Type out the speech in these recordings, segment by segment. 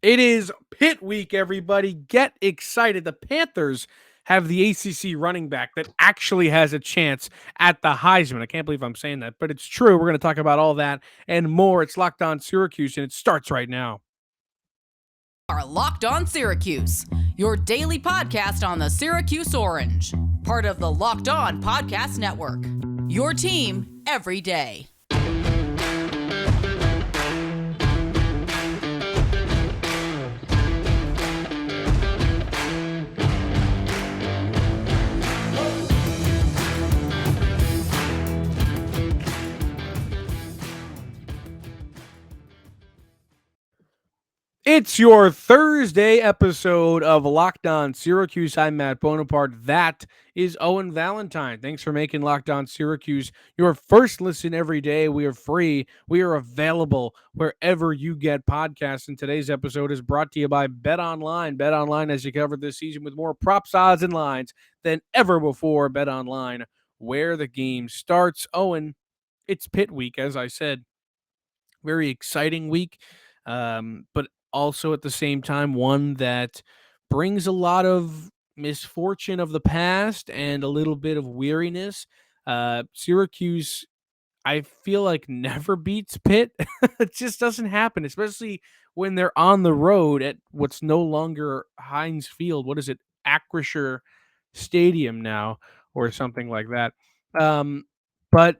It is Pitt week, everybody. Get excited. The Panthers have the ACC running back that actually has a chance at the Heisman. I can't believe I'm saying that, but it's true. We're going to talk about all that and more. It's Locked On Syracuse, and it starts right now. Are Locked On Syracuse, your daily podcast on the Syracuse Orange, part of the Locked On Podcast Network. Your team every day. It's your Thursday episode of Locked On Syracuse. I'm Matt Bonaparte. That is Owen Valentine. Thanks for making Locked On Syracuse your first listen every day. We are free. We are available wherever you get podcasts. And today's episode is brought to you by BetOnline. BetOnline has you covered this season with more props, odds, and lines than ever before. BetOnline, where the game starts. Owen, it's Pitt week, as I said. Very exciting week. But also at the same time, one that brings a lot of misfortune of the past and a little bit of weariness. Syracuse, I feel like, never beats Pitt. It just doesn't happen, especially when they're on the road at what's no longer Heinz Field. What is it? Acrisure Stadium now, or something like that. But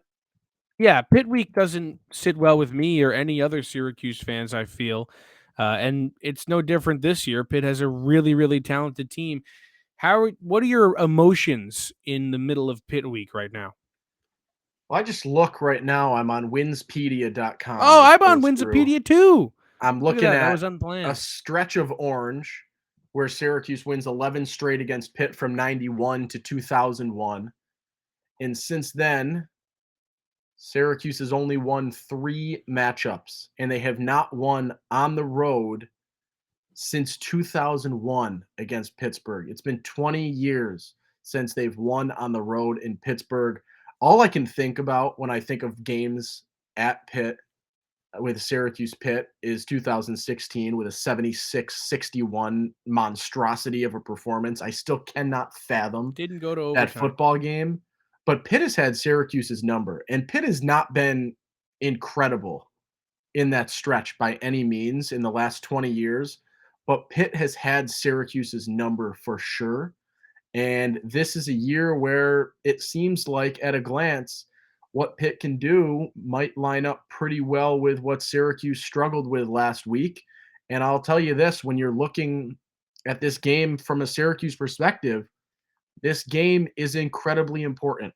yeah, Pitt week doesn't sit well with me or any other Syracuse fans, I feel. And it's no different this year. Pitt has a really, really talented team. What are your emotions in the middle of Pitt week right now? Well, I just look right now. I'm on winspedia.com. Oh, I'm on Winsipedia too. I'm Look looking at that. That at was unplanned. a stretch of orange where Syracuse wins 11 straight against Pitt from 91 to 2001. And since then, Syracuse has only won 3 matchups, and they have not won on the road since 2001 against Pittsburgh. It's been 20 years since they've won on the road in Pittsburgh. All I can think about when I think of games at Pitt with Syracuse Pitt is 2016 with a 76-61 monstrosity of a performance. I still cannot fathom Didn't go to that overtime. football game. But Pitt has had Syracuse's number, and Pitt has not been incredible in that stretch by any means in the last 20 years. But Pitt has had Syracuse's number for sure. And this is a year where it seems like at a glance, what Pitt can do might line up pretty well with what Syracuse struggled with last week. And I'll tell you this, when you're looking at this game from a Syracuse perspective, this game is incredibly important.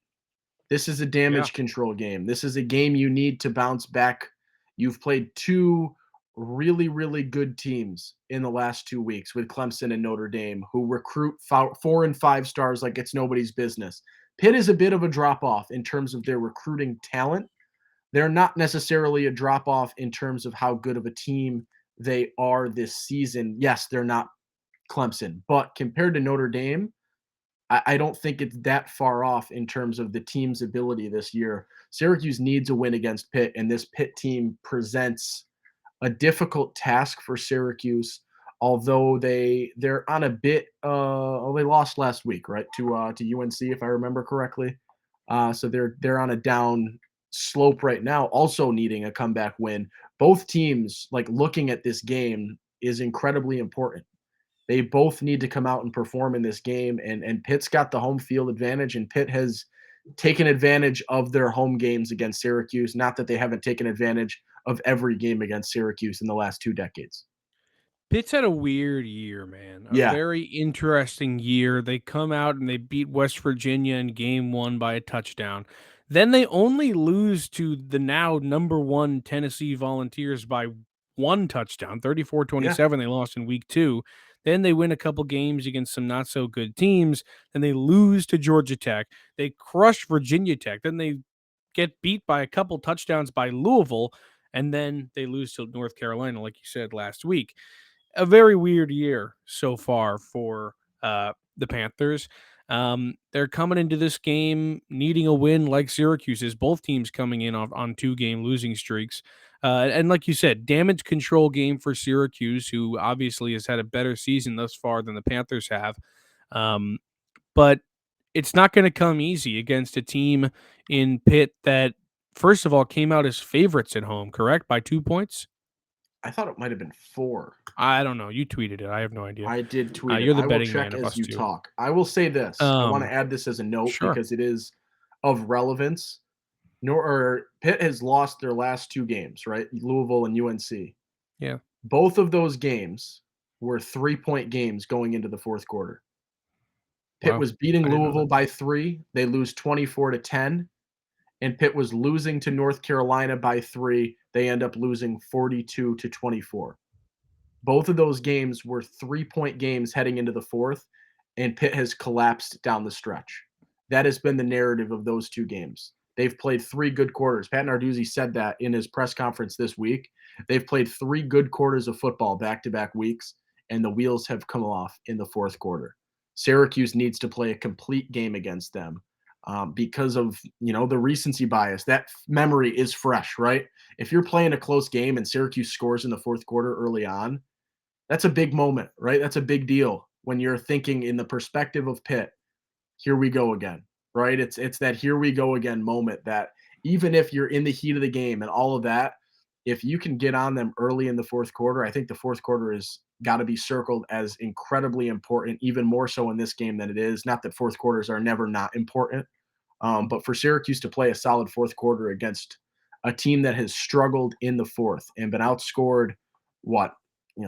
This is a damage control game. This is a game you need to bounce back. You've played 2 really, really good teams in the last 2 weeks with Clemson and Notre Dame, who recruit 4 and 5 stars like it's nobody's business. Pitt is a bit of a drop-off in terms of their recruiting talent. They're not necessarily a drop-off in terms of how good of a team they are this season. Yes, they're not Clemson, but compared to Notre Dame, I don't think it's that far off in terms of the team's ability this year. Syracuse needs a win against Pitt, and this Pitt team presents a difficult task for Syracuse, although they're on a bit they lost last week, right, to UNC, if I remember correctly. So they're on a down slope right now, also needing a comeback win. Both teams, like, looking at this game is incredibly important. They both need to come out and perform in this game, and Pitt's got the home field advantage, and Pitt has taken advantage of their home games against Syracuse. Not that they haven't taken advantage of every game against Syracuse in the last 2 decades. Pitt's had a weird year, man. A Yeah. very interesting year. They come out and they beat West Virginia in game 1 by a touchdown. Then they only lose to the now number 1 Tennessee Volunteers by 1 touchdown, 34-27. They lost in week 2. Then they win a couple games against some not so good teams. Then they lose to Georgia Tech. They crush Virginia Tech. Then they get beat by a couple touchdowns by Louisville. And then they lose to North Carolina, like you said last week. A very weird year so far for the Panthers. They're coming into this game needing a win like Syracuse is. Both teams coming in on 2-game losing streaks. And like you said, damage control game for Syracuse, who obviously has had a better season thus far than the Panthers have. But it's not going to come easy against a team in Pitt that, first of all, came out as favorites at home, correct? By 2 points? I thought it might have been 4. I don't know. You tweeted it. I have no idea. I did tweet it. You're the I will betting check man of as us you two. talk. I will say this. I want to add this as a note Sure. because it is of relevance. Pitt has lost their last 2 games, right? Louisville and UNC. Yeah. Both of those games were 3-point games going into the fourth quarter. Pitt Wow. was beating I didn't know Louisville that. by 3. They lose 24-10. And Pitt was losing to North Carolina by 3. They end up losing 42-24. Both of those games were 3-point games heading into the fourth, and Pitt has collapsed down the stretch. That has been the narrative of those 2 games. They've played 3 good quarters. Pat Narduzzi said that in his press conference this week. They've played 3 good quarters of football back-to-back weeks, and the wheels have come off in the fourth quarter. Syracuse needs to play a complete game against them because of the recency bias. That memory is fresh, right? If you're playing a close game and Syracuse scores in the fourth quarter early on, that's a big moment, right? That's a big deal when you're thinking in the perspective of Pitt. Here we go again, right? It's that here we go again moment that even if you're in the heat of the game and all of that, if you can get on them early in the fourth quarter, I think the fourth quarter is got to be circled as incredibly important, even more so in this game than it is. Not that fourth quarters are never not important, but for Syracuse to play a solid fourth quarter against a team that has struggled in the fourth and been outscored,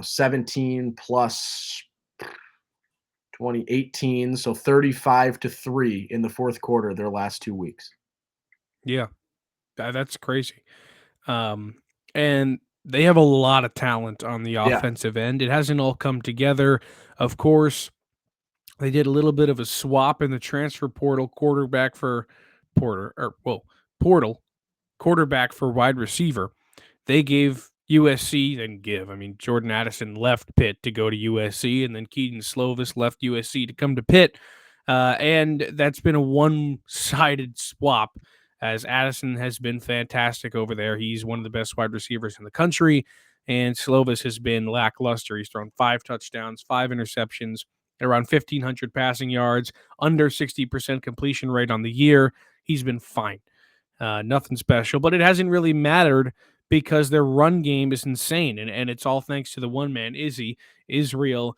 17 plus 2018, so 35-3 in the fourth quarter their last 2 weeks. Yeah. That's crazy. And they have a lot of talent on the offensive end. It hasn't all come together. Of course, they did a little bit of a swap in the transfer portal quarterback for portal quarterback for wide receiver. They gave USC, Jordan Addison left Pitt to go to USC, and then Keaton Slovis left USC to come to Pitt. And that's been a one-sided swap, as Addison has been fantastic over there. He's one of the best wide receivers in the country, and Slovis has been lackluster. He's thrown 5 touchdowns, 5 interceptions, around 1,500 passing yards, under 60% completion rate on the year. He's been fine. Nothing special, but it hasn't really mattered because their run game is insane, and it's all thanks to the one man, Israel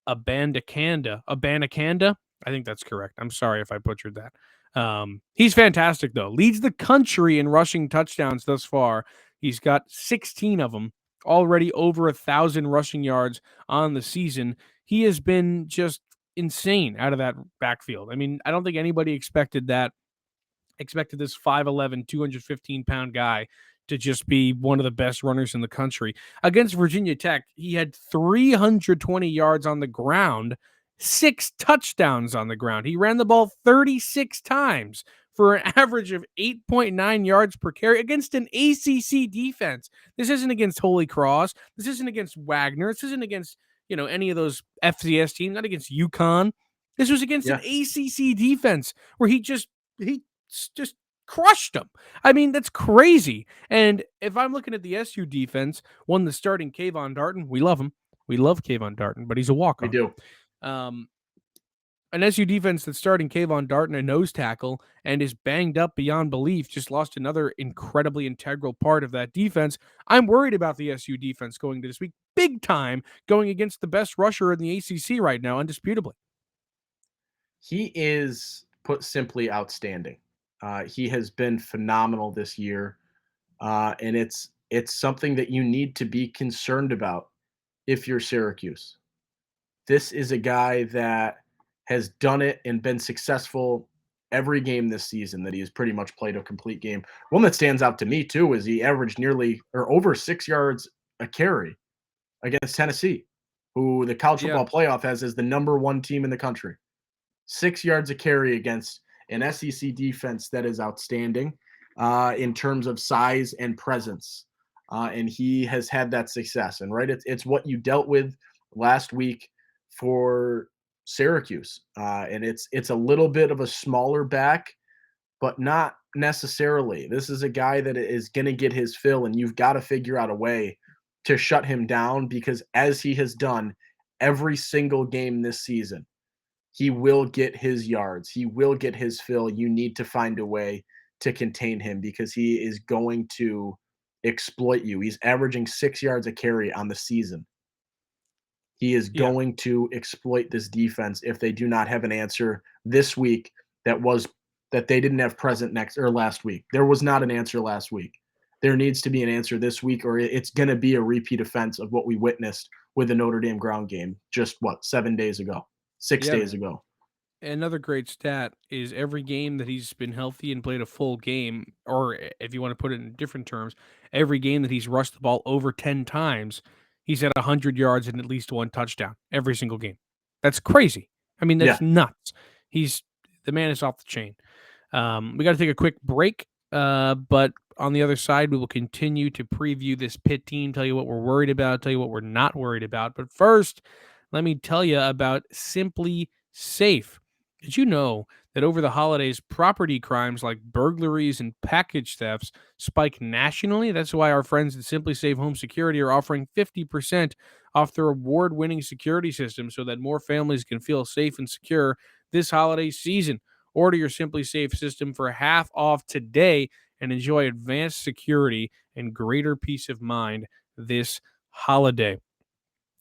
Abandakanda. I think that's correct. I'm sorry if I butchered that. He's fantastic, though. Leads the country in rushing touchdowns thus far. He's got 16 of them, already over 1,000 rushing yards on the season. He has been just insane out of that backfield. I mean, I don't think anybody expected this 5'11", 215-pound guy to just be one of the best runners in the country. Against Virginia Tech, he had 320 yards on the ground, 6 touchdowns on the ground. He ran the ball 36 times for an average of 8.9 yards per carry against an ACC defense. This isn't against Holy Cross. This isn't against Wagner. This isn't against, any of those FCS teams, not against UConn. This was against an ACC defense where he just crushed them. I mean, that's crazy. And if I'm looking at the SU defense, one that's starting Kayvon Darton, we love him. We love Kayvon Darton, but he's a walk-on. We do. An SU defense that's starting Kayvon Darton, a nose tackle, and is banged up beyond belief, just lost another incredibly integral part of that defense. I'm worried about the SU defense going into this week, big time, going against the best rusher in the ACC right now, undisputably. He is, put simply, outstanding. He has been phenomenal this year, and it's something that you need to be concerned about if you're Syracuse. This is a guy that has done it and been successful every game this season that he has pretty much played a complete game. One that stands out to me, too, is he averaged nearly or over 6 yards a carry against Tennessee, who the college football playoff has as the number 1 team in the country. 6 yards a carry against an SEC defense that is outstanding in terms of size and presence. And he has had that success. And it's what you dealt with last week for Syracuse. And it's a little bit of a smaller back, but not necessarily. This is a guy that is going to get his fill, and you've got to figure out a way to shut him down because, as he has done every single game this season, he will get his yards. He will get his fill. You need to find a way to contain him because he is going to exploit you. He's averaging 6 yards a carry on the season. He is Yeah. going to exploit this defense if they do not have an answer this week that they didn't have present next or last week. There was not an answer last week. There needs to be an answer this week, or it's going to be a repeat offense of what we witnessed with the Notre Dame ground game just 7 days ago, 6 Yeah, days man. ago. Another great stat is every game that he's been healthy and played a full game, or if you want to put it in different terms, every game that he's rushed the ball over 10 times, he's at 100 yards and at least one touchdown every single game. That's crazy. I mean, Yeah. that's nuts. The man is off the chain. We got to take a quick break, but on the other side, we will continue to preview this Pitt team, tell you what we're worried about, tell you what we're not worried about. But first, let me tell you about SimpliSafe. Did you know that over the holidays, property crimes like burglaries and package thefts spike nationally? That's why our friends at SimpliSafe Home Security are offering 50% off their award-winning security system so that more families can feel safe and secure this holiday season. Order your SimpliSafe system for half off today and enjoy advanced security and greater peace of mind this holiday.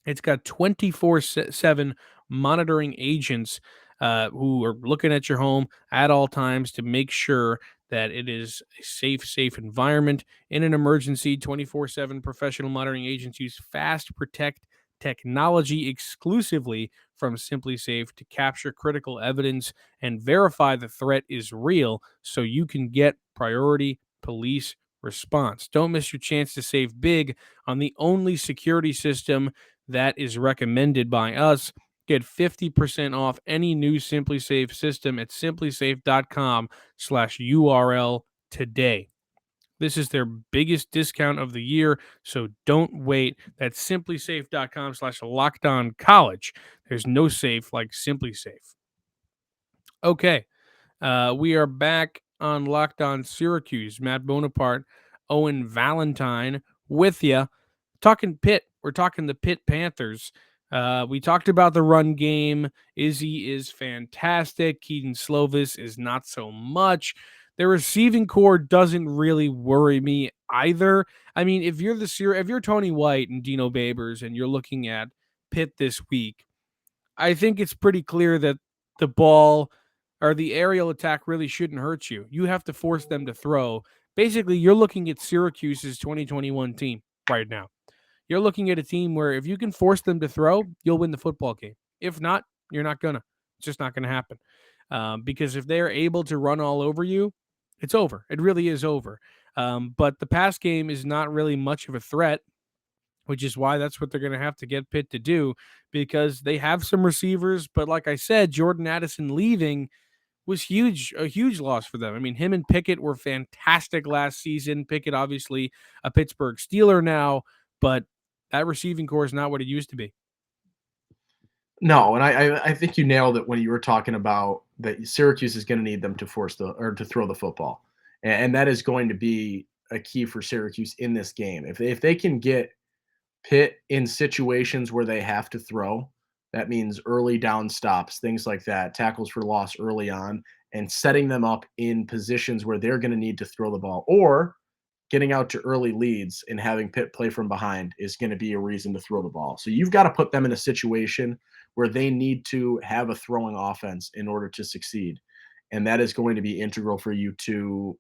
It's got 24/7 monitoring agents who are looking at your home at all times to make sure that it is a safe environment. In an emergency, 24/7 professional monitoring agents use Fast Protect technology exclusively from SimpliSafe to capture critical evidence and verify the threat is real so you can get priority police response. Don't miss your chance to save big on the only security system that is recommended by us. Get 50% off any new SimpliSafe system at simplisafe.com/URL today. This is their biggest discount of the year, so don't wait. That's simplisafe.com/lockedoncollege. There's no safe like SimpliSafe. Okay, we are back on Locked On Syracuse. Matt Bonaparte, Owen Valentine with you. Talking Pitt, we're talking the Pitt Panthers. We talked about the run game. Izzy is fantastic. Keaton Slovis is not so much. The receiving core doesn't really worry me either. I mean, if you're Tony White and Dino Babers and you're looking at Pitt this week, I think it's pretty clear that the ball or the aerial attack really shouldn't hurt you. You have to force them to throw. Basically, you're looking at Syracuse's 2021 team right now. You're looking at a team where if you can force them to throw, you'll win the football game. If not, you're not gonna. It's just not gonna happen. Because if they're able to run all over you, it's over. It really is over. But the pass game is not really much of a threat, which is why that's what they're going to have to get Pitt to do because they have some receivers. But like I said, Jordan Addison leaving was a huge loss for them. I mean, him and Pickett were fantastic last season. Pickett, obviously, a Pittsburgh Steeler now, but that receiving core is not what it used to be. No, and I think you nailed it when you were talking about that Syracuse is going to need them to to throw the football, and that is going to be a key for Syracuse in this game. If they can get Pitt in situations where they have to throw, that means early down stops, things like that, tackles for loss early on, and setting them up in positions where they're going to need to throw the ball, or getting out to early leads and having Pitt play from behind is going to be a reason to throw the ball. So you've got to put them in a situation where they need to have a throwing offense in order to succeed. And that is going to be integral for you to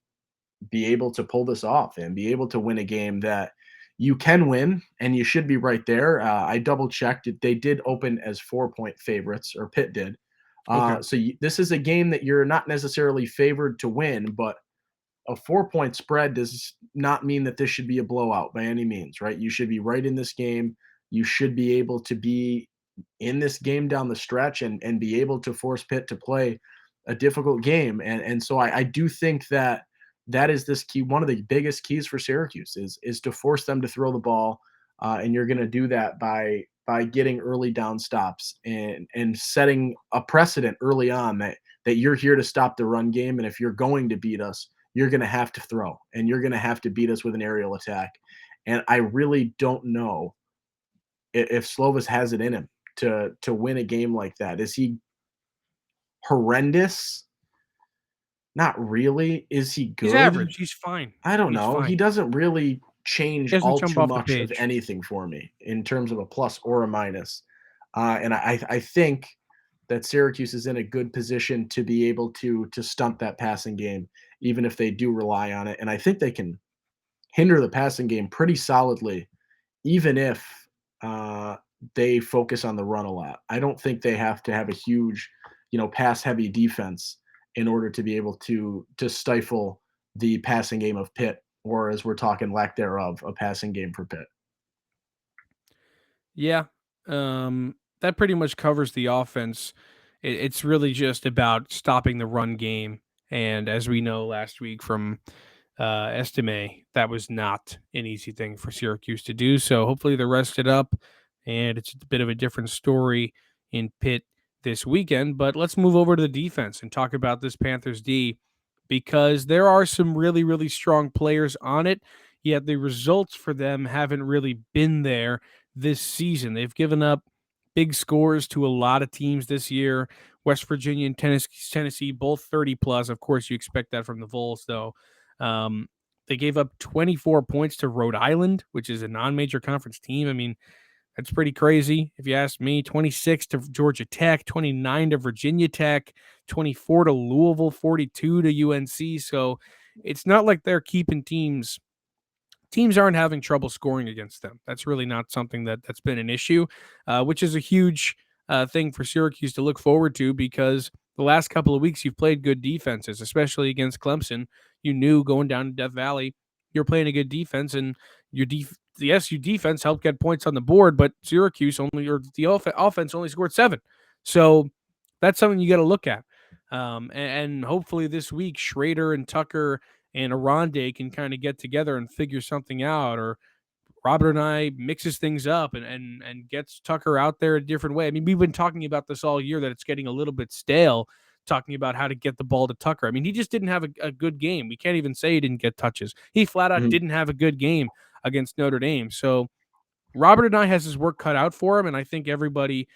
be able to pull this off and be able to win a game that you can win and you should be right there. I double checked it. They did open as 4-point favorites, or Pitt did. Okay. This is a game that you're not necessarily favored to win, but a 4-point spread does not mean that this should be a blowout by any means, right? You should be right in this game. You should be able to be in this game down the stretch and be able to force Pitt to play a difficult game. And so I do think that that is this key. One of the biggest keys for Syracuse is to force them to throw the ball. And you're going to do that by getting early down stops and setting a precedent early on that you're here to stop the run game. And if you're going to beat us, you're going to have to throw and you're going to have to beat us with an aerial attack. And I really don't know if Slovis has it in him to win a game like that. Is he horrendous? Not really. Is he He's good? average. He's fine. I don't He's know. He fine. doesn't really He change doesn't all jump too off the much of page. anything for me in terms of a plus or a minus. And I think that Syracuse is in a good position to be able to stunt that passing game, even if they do rely on it. And I think they can hinder the passing game pretty solidly, even if uh, they focus on the run a lot. I don't think they have to have a huge, pass heavy defense in order to be able to stifle the passing game of Pitt, or as we're talking lack thereof, a passing game for Pitt. Yeah. That pretty much covers the offense. It's really just about stopping the run game. And as we know last week from Estime, that was not an easy thing for Syracuse to do. So hopefully they're rested up, and it's a bit of a different story in Pitt this weekend. But let's move over to the defense and talk about this Panthers D, because there are some really, really strong players on it, yet the results for them haven't really been there this season. They've given up big scores to a lot of teams this year. West Virginia and Tennessee, both 30 plus. Of course, you expect that from the Vols, though. Um, they gave up 24 points to Rhode Island, which is a non-major conference team. I mean, that's pretty crazy if you ask me. 26 to Georgia Tech, 29 to Virginia Tech, 24 to Louisville, 42 to UNC. So it's not like they're keeping teams aren't having trouble scoring against them. That's really not something that's been an issue, which is a huge thing for Syracuse to look forward to, because the last couple of weeks you've played good defenses, especially against Clemson. You knew going down to Death Valley, you're playing a good defense, and the SU defense helped get points on the board, but Syracuse the offense only scored 7. So that's something you got to look at. And hopefully this week, Shrader and Tucker and Aronde can kind of get together and figure something out, or Robert and I mixes things up and gets Tucker out there a different way. I mean, we've been talking about this all year, that it's getting a little bit stale, talking about how to get the ball to Tucker. I mean, he just didn't have a good game. We can't even say he didn't get touches. He flat out Mhm. didn't have a good game against Notre Dame. So Robert and I has his work cut out for him, and I think everybody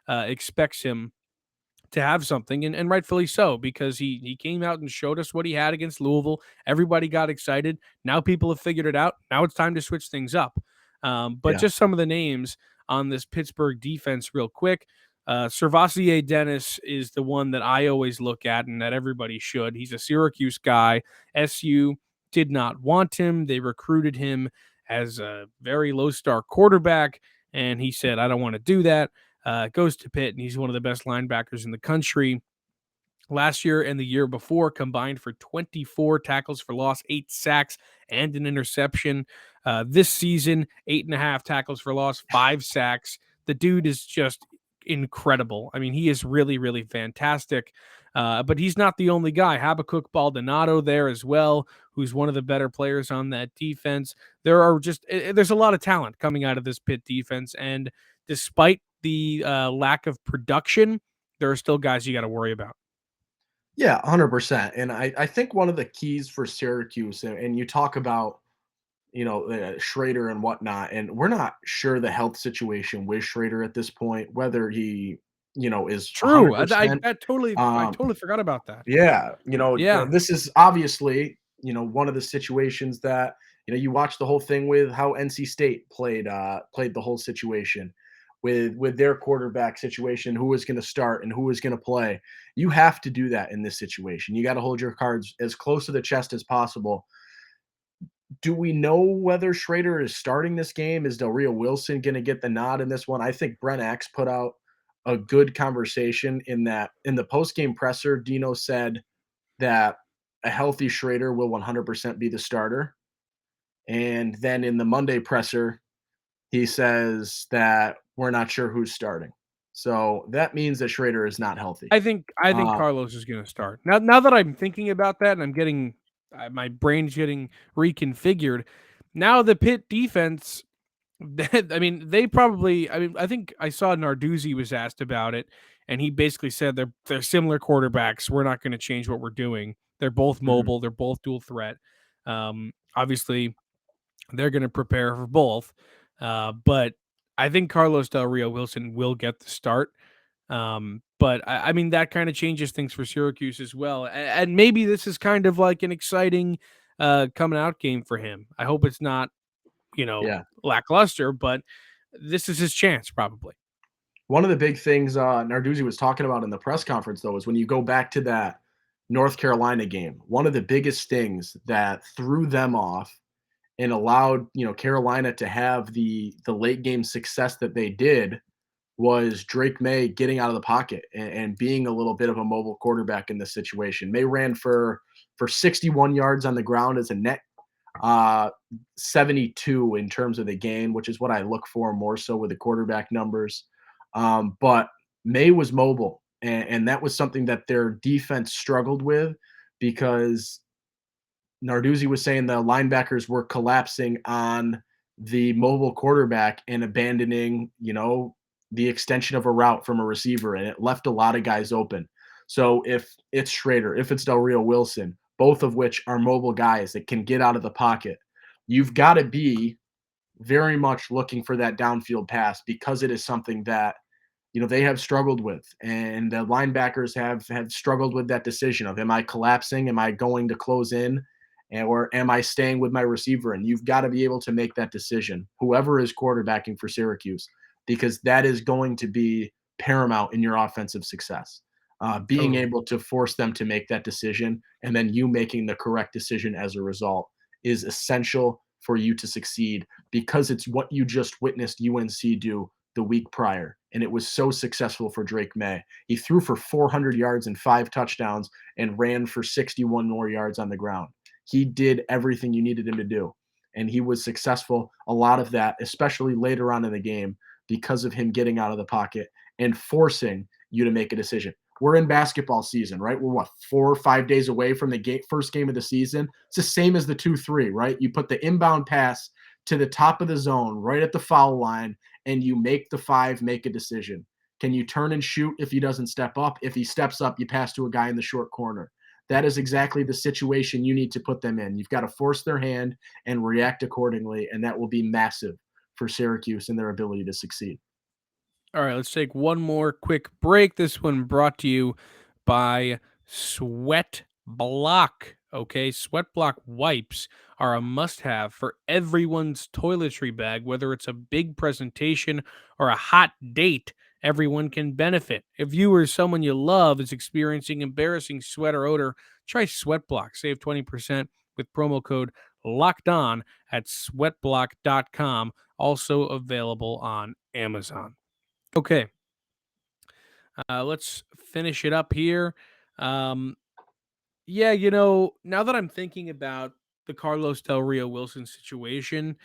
expects him to have something, and rightfully so, because he came out and showed us what he had against Louisville. Everybody got excited. Now people have figured it out. Now it's time to switch things up. But Yeah. just some of the names on this Pittsburgh defense, real quick. Servassier Dennis is the one that I always look at, and that everybody should. He's a Syracuse guy. SU did not want him. They recruited him as a very low star quarterback, and he said, "I don't want to do that." Goes to Pitt, and he's one of the best linebackers in the country. Last year and the year before combined for 24 tackles for loss, 8 sacks, and an interception. This season, 8.5 tackles for loss, 5 sacks. The dude is just incredible. I mean, he is really, really fantastic. But he's not the only guy. Habakkuk Baldonado there as well, who's one of the better players on that defense. There's a lot of talent coming out of this Pitt defense, and despite the lack of production, there are still guys you got to worry about. Yeah, 100%. And I think one of the keys for Syracuse, and you talk about, Shrader and whatnot, and we're not sure the health situation with Shrader at this point, whether he, is True. I 100%. that totally I Um, totally forgot about that. yeah, Yeah. this is obviously, one of the situations that, you watch the whole thing with how NC State played the whole situation with their quarterback situation, who was going to start and who was going to play. You have to do that in this situation. You got to hold your cards as close to the chest as possible. Do we know whether Shrader is starting this game? Is Del Rio Wilson going to get the nod in this one? I think Brent Axe put out a good conversation in that in the post-game presser. Dino said that a healthy Shrader will 100% be the starter. And then in the Monday presser, he says that we're not sure who's starting. So that means that Shrader is not healthy. I think Uh, Carlos is going to start. Now that I'm thinking about that, and I'm getting my brain's getting reconfigured. Now the Pitt defense, I mean, I think I saw Narduzzi was asked about it, and he basically said they're similar quarterbacks. We're not going to change what we're doing. They're both Mhm. mobile. They're both dual threat. Obviously, they're going to prepare for both. But I think Carlos Del Rio Wilson will get the start. But I mean, that kind of changes things for Syracuse as well. And maybe this is kind of like an exciting coming out game for him. I hope it's not, Yeah. lackluster, but this is his chance probably. One of the big things Narduzzi was talking about in the press conference, though, is when you go back to that North Carolina game, one of the biggest things that threw them off and allowed Carolina to have the late game success that they did was Drake May getting out of the pocket and being a little bit of a mobile quarterback in this situation. May ran for 61 yards on the ground as a net, uh, 72 in terms of the game, which is what I look for more so with the quarterback numbers. But May was mobile, and that was something that their defense struggled with because Narduzzi was saying the linebackers were collapsing on the mobile quarterback and abandoning, the extension of a route from a receiver, and it left a lot of guys open. So if it's Shrader, if it's Del Rio Wilson, both of which are mobile guys that can get out of the pocket, you've got to be very much looking for that downfield pass because it is something that they have struggled with, and the linebackers have struggled with that decision of, am I collapsing? Am I going to close in? Or am I staying with my receiver? And you've got to be able to make that decision, whoever is quarterbacking for Syracuse, because that is going to be paramount in your offensive success. Being Totally. able to force them to make that decision and then you making the correct decision as a result is essential for you to succeed because it's what you just witnessed UNC do the week prior. And it was so successful for Drake May. He threw for 400 yards and 5 touchdowns and ran for 61 more yards on the ground. He did everything you needed him to do. And he was successful. A lot of that, especially later on in the game, because of him getting out of the pocket and forcing you to make a decision. We're in basketball season, right? We're 4 or 5 days away from the first game of the season. It's the same as the 2-3, right? You put the inbound pass to the top of the zone, right at the foul line, and you make the 5 make a decision. Can you turn and shoot if he doesn't step up? If he steps up, you pass to a guy in the short corner. That is exactly the situation you need to put them in. You've got to force their hand and react accordingly, and that will be massive for Syracuse and their ability to succeed. All right, let's take one more quick break. This one brought to you by SweatBlock. Okay, SweatBlock wipes are a must have for everyone's toiletry bag, whether it's a big presentation or a hot date. Everyone can benefit. If you or someone you love is experiencing embarrassing sweat or odor, try SweatBlock. Save 20% with promo code locked on at sweatblock.com. Also available on Amazon. Okay, let's finish it up here. Um, yeah, now that I'm thinking about the Carlos Del Rio Wilson situation,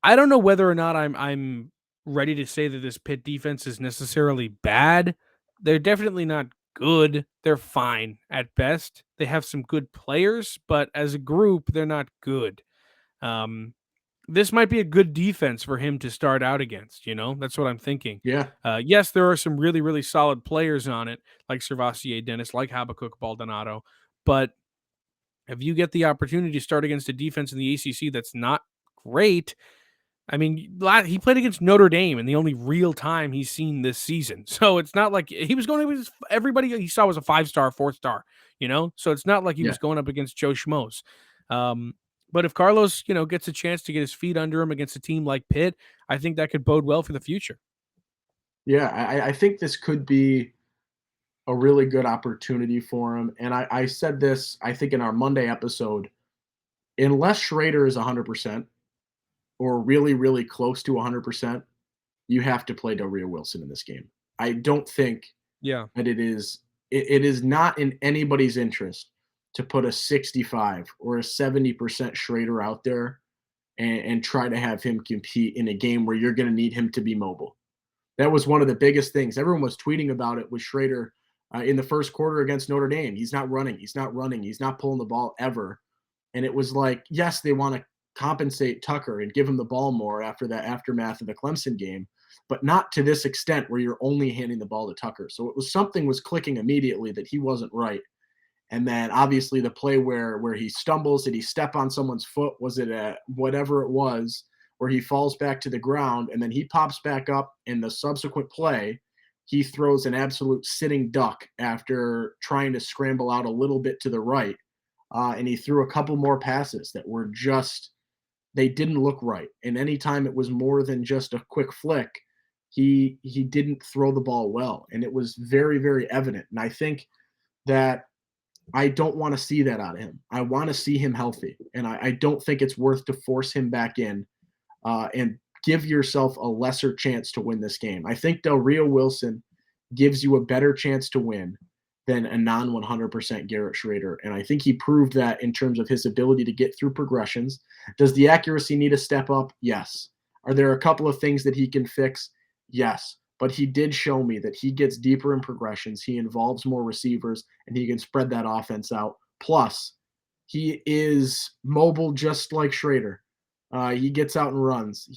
I don't know whether or not I'm ready to say that this Pitt defense is necessarily bad. They're definitely not good. They're fine at best. They have some good players, but as a group, they're not good. Um, this might be a good defense for him to start out against. That's what I'm thinking. Yeah. Yes, there are some really, really solid players on it, like Servassier Dennis, like Habakkuk Baldonado. But if you get the opportunity to start against a defense in the ACC that's not great, I mean, he played against Notre Dame in the only real time he's seen this season. So it's not like he was going against everybody he saw was a 5-star, 4-star, So it's not like he Yeah. was going up against Joe Schmoes. But if Carlos, gets a chance to get his feet under him against a team like Pitt, I think that could bode well for the future. Yeah. I think this could be a really good opportunity for him. And I said this, I think, in our Monday episode. Unless Shrader is 100% or really, really close to 100%, you have to play Del Rio Wilson in this game. I don't think Yeah. that it is not in anybody's interest to put a 65 or a 70% Shrader out there and try to have him compete in a game where you're going to need him to be mobile. That was one of the biggest things. Everyone was tweeting about it with Shrader in the first quarter against Notre Dame. He's not running. He's not running. He's not pulling the ball ever. And it was like, yes, they want to compensate Tucker and give him the ball more after that aftermath of the Clemson game, but not to this extent where you're only handing the ball to Tucker. So it was something was clicking immediately that he wasn't right. And then obviously the play where he stumbles, did he step on someone's foot? Was it a whatever it was, where he falls back to the ground and then he pops back up in the subsequent play? He throws an absolute sitting duck after trying to scramble out a little bit to the right. And he threw a couple more passes that were just, they didn't look right. And anytime it was more than just a quick flick, he didn't throw the ball well. And it was very, very evident. And I think that I don't want to see that out of him. I want to see him healthy. And I don't think it's worth to force him back in and give yourself a lesser chance to win this game. I think Del Rio Wilson gives you a better chance to win than a non 100% Garrett Shrader. And I think he proved that in terms of his ability to get through progressions. Does the accuracy need a step up? Yes. Are there a couple of things that he can fix? Yes. But he did show me that he gets deeper in progressions. He involves more receivers and he can spread that offense out. Plus, he is mobile just like Shrader. He gets out and runs.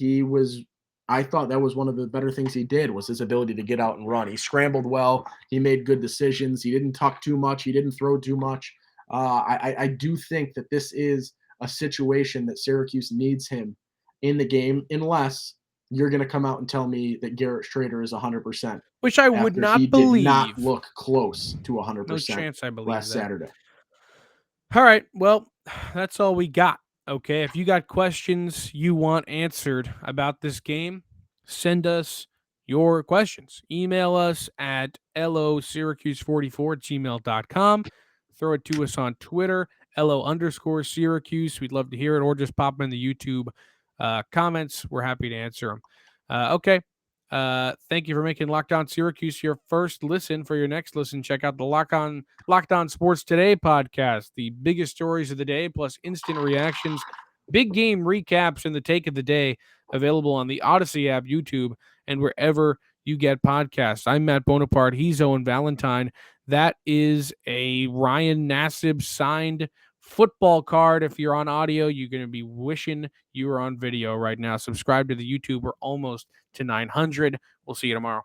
I thought that was one of the better things he did was his ability to get out and run. He scrambled well. He made good decisions. He didn't tuck too much. He didn't throw too much. I do think that this is a situation that Syracuse needs him in the game, unless you're going to come out and tell me that Garrett Shrader is 100%. Which I would after not he believe. did not look close to 100% No chance I believe last that. Saturday. All right. Well, that's all we got. Okay. If you got questions you want answered about this game, send us your questions. Email us at losyracuse44@gmail.com. Throw it to us on Twitter, LO_Syracuse. We'd love to hear it, or just pop in the YouTube comments. We're happy to answer them. Okay. Thank you for making Locked On Syracuse your first listen. For your next listen, check out the Locked On Sports Today podcast. The biggest stories of the day, plus instant reactions, big game recaps, and the take of the day, available on the Odyssey app, YouTube, and wherever you get podcasts. I'm Matt Bonaparte. He's Owen Valentine. That is a Ryan Nassib signed football card. If you're on audio, you're going to be wishing you were on video right now. Subscribe to the YouTube. We're almost to 900. We'll see you tomorrow.